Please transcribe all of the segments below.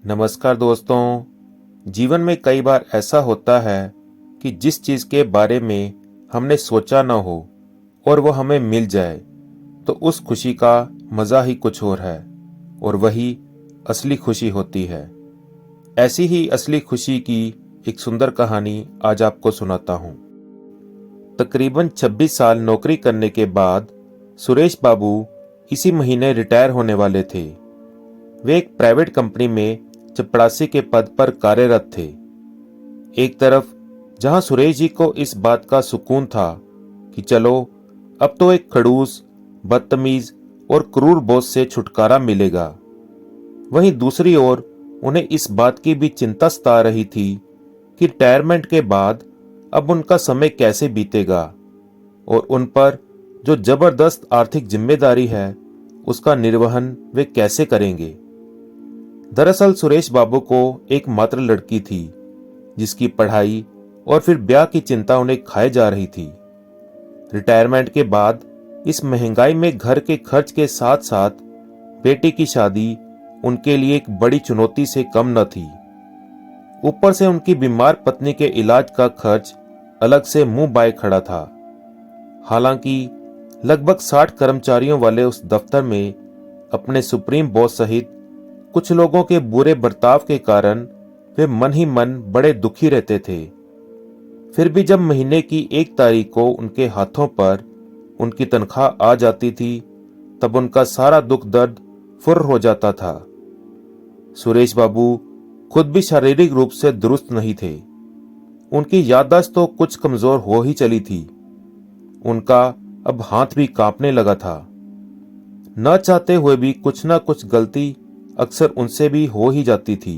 नमस्कार दोस्तों। जीवन में कई बार ऐसा होता है कि जिस चीज़ के बारे में हमने सोचा ना हो और वो हमें मिल जाए तो उस खुशी का मज़ा ही कुछ और है और वही असली खुशी होती है। ऐसी ही असली खुशी की एक सुंदर कहानी आज आपको सुनाता हूँ। तकरीबन 26 साल नौकरी करने के बाद सुरेश बाबू इसी महीने रिटायर होने वाले थे। वे एक प्राइवेट कंपनी में चपरासी के पद पर कार्यरत थे। एक तरफ जहां सुरेश जी को इस बात का सुकून था कि चलो अब तो एक खड़ूस, बदतमीज और क्रूर बॉस से छुटकारा मिलेगा, वहीं दूसरी ओर उन्हें इस बात की भी चिंता सता रही थी कि रिटायरमेंट के बाद अब उनका समय कैसे बीतेगा और उन पर जो जबरदस्त आर्थिक जिम्मेदारी है उसका निर्वहन वे कैसे करेंगे। दरअसल सुरेश बाबू को एक मात्र लड़की थी जिसकी पढ़ाई और फिर ब्याह की चिंता उन्हें खाए जा रही थी। रिटायरमेंट के बाद इस महंगाई में घर के खर्च के साथ साथ बेटी की शादी उनके लिए एक बड़ी चुनौती से कम न थी। ऊपर से उनकी बीमार पत्नी के इलाज का खर्च अलग से मुंह बाए खड़ा था। हालांकि लगभग 60 कर्मचारियों वाले उस दफ्तर में अपने सुप्रीम बॉस सहित कुछ लोगों के बुरे बर्ताव के कारण वे मन ही मन बड़े दुखी रहते थे। फिर भी जब महीने की 1 तारीख को उनके हाथों पर उनकी तनख्वाह आ जाती थी तब उनका सारा दुख दर्द फुर्र हो जाता था। सुरेश बाबू खुद भी शारीरिक रूप से दुरुस्त नहीं थे। उनकी याददाश्त तो कुछ कमजोर हो ही चली थी। उनका अब हाथ भी कांपने लगा था। न चाहते हुए भी कुछ न कुछ गलती अक्सर उनसे भी हो ही जाती थी।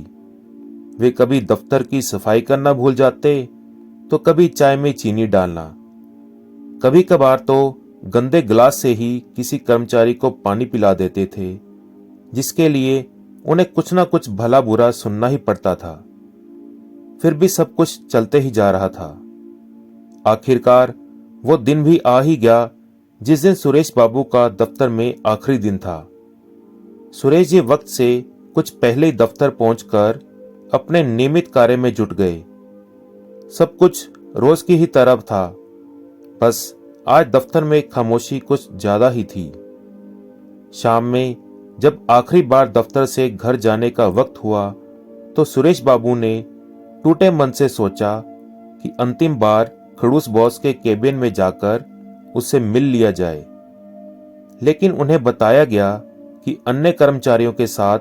वे कभी दफ्तर की सफाई करना भूल जाते तो कभी चाय में चीनी डालना, कभी कभार तो गंदे गिलास से ही किसी कर्मचारी को पानी पिला देते थे, जिसके लिए उन्हें कुछ ना कुछ भला बुरा सुनना ही पड़ता था। फिर भी सब कुछ चलते ही जा रहा था। आखिरकार वो दिन भी आ ही गया जिस दिन सुरेश बाबू का दफ्तर में आखिरी दिन था। सुरेश जी वक्त से कुछ पहले ही दफ्तर पहुंचकर अपने नियमित कार्य में जुट गए। सब कुछ रोज की ही तरह था, बस आज दफ्तर में खामोशी कुछ ज्यादा ही थी। शाम में जब आखिरी बार दफ्तर से घर जाने का वक्त हुआ तो सुरेश बाबू ने टूटे मन से सोचा कि अंतिम बार खड़ूस बॉस के केबिन में जाकर उससे मिल लिया जाए। लेकिन उन्हें बताया गया कि अन्य कर्मचारियों के साथ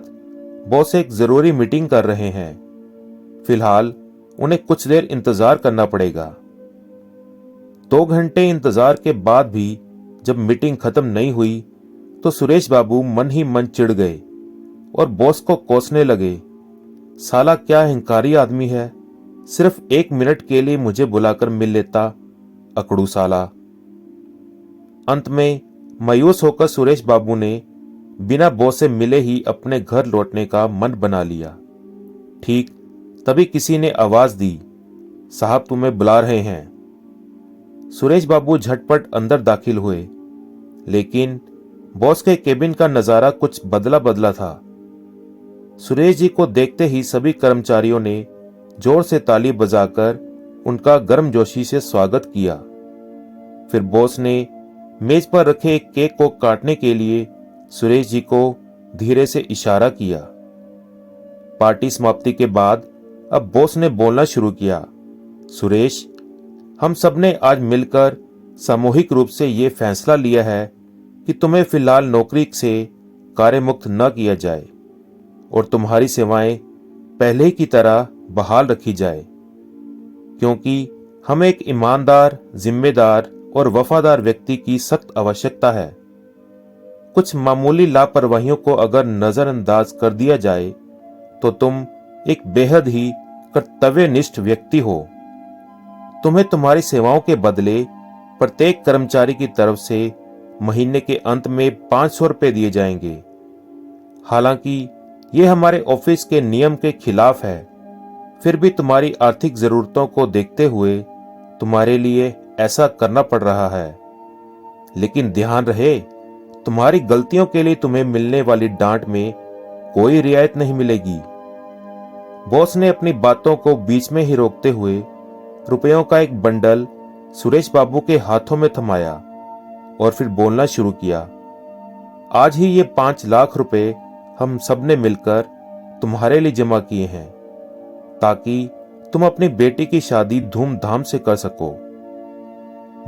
बॉस एक जरूरी मीटिंग कर रहे हैं। फिलहाल उन्हें कुछ देर इंतजार करना पड़ेगा। 2 घंटे इंतजार के बाद भी जब मीटिंग खत्म नहीं हुई तो सुरेश बाबू मन ही मन चिढ़ गए और बॉस को कोसने लगे। साला क्या अहंकारी आदमी है, सिर्फ 1 मिनट के लिए मुझे बुलाकर मिल लेता, अकड़ू साला। अंत में मायूस होकर सुरेश बाबू ने बिना बॉस से मिले ही अपने घर लौटने का मन बना लिया। ठीक तभी किसी ने आवाज दी, साहब तुम्हें बुला रहे हैं। सुरेश बाबू झटपट अंदर दाखिल हुए, लेकिन बॉस के केबिन का नजारा कुछ बदला बदला था। सुरेश जी को देखते ही सभी कर्मचारियों ने जोर से ताली बजाकर उनका गर्मजोशी से स्वागत किया। फिर बॉस ने मेज पर रखे एक केक को काटने के लिए सुरेश जी को धीरे से इशारा किया। पार्टी समाप्ति के बाद अब बॉस ने बोलना शुरू किया, सुरेश, हम सबने आज मिलकर सामूहिक रूप से ये फैसला लिया है कि तुम्हें फिलहाल नौकरी से कार्यमुक्त न किया जाए और तुम्हारी सेवाएं पहले की तरह बहाल रखी जाए, क्योंकि हमें एक ईमानदार, जिम्मेदार और वफादार व्यक्ति की सख्त आवश्यकता है। कुछ मामूली लापरवाहियों को अगर नजरअंदाज कर दिया जाए तो तुम एक बेहद ही कर्तव्यनिष्ठ व्यक्ति हो। तुम्हें तुम्हारी सेवाओं के बदले प्रत्येक कर्मचारी की तरफ से महीने के अंत में 500 रुपये दिए जाएंगे। हालांकि ये हमारे ऑफिस के नियम के खिलाफ है, फिर भी तुम्हारी आर्थिक जरूरतों को देखते हुए तुम्हारे लिए ऐसा करना पड़ रहा है। लेकिन ध्यान रहे, तुम्हारी गलतियों के लिए तुम्हें मिलने वाली डांट में कोई रियायत नहीं मिलेगी। बॉस ने अपनी बातों को बीच में ही रोकते हुए रुपयों का एक बंडल सुरेश बाबू के हाथों में थमाया और फिर बोलना शुरू किया। आज ही ये 5 लाख रुपए हम सबने मिलकर तुम्हारे लिए जमा किए हैं ताकि तुम अपनी बेटी की शादी धूमधाम से कर सको।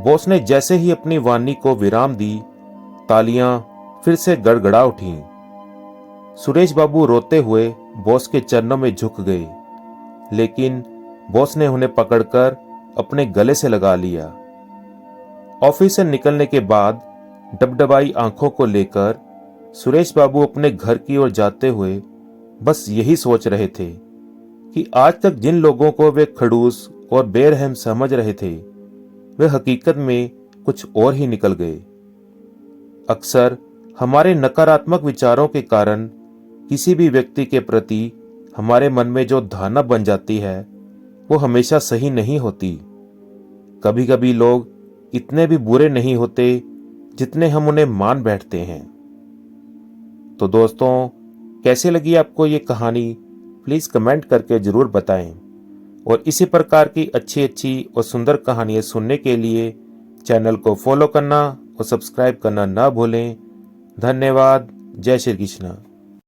बॉस ने जैसे ही अपनी वाणी को विराम दी, तालियां फिर से गड़गड़ा उठीं। सुरेश बाबू रोते हुए बॉस के चरणों में झुक गए, लेकिन बॉस ने उन्हें पकड़कर अपने गले से लगा लिया। ऑफिस से निकलने के बाद डबडबाई आंखों को लेकर सुरेश बाबू अपने घर की ओर जाते हुए बस यही सोच रहे थे कि आज तक जिन लोगों को वे खड़ूस और बेरहम समझ रहे थे, वे हकीकत में कुछ और ही निकल गए। अक्सर हमारे नकारात्मक विचारों के कारण किसी भी व्यक्ति के प्रति हमारे मन में जो धारणा बन जाती है, वो हमेशा सही नहीं होती। कभी कभी लोग इतने भी बुरे नहीं होते जितने हम उन्हें मान बैठते हैं। तो दोस्तों, कैसी लगी आपको ये कहानी? प्लीज़ कमेंट करके ज़रूर बताएं। और इसी प्रकार की अच्छी अच्छी और सुंदर कहानियाँ सुनने के लिए चैनल को फॉलो करना और सब्सक्राइब करना ना भूलें। धन्यवाद। जय श्री कृष्ण।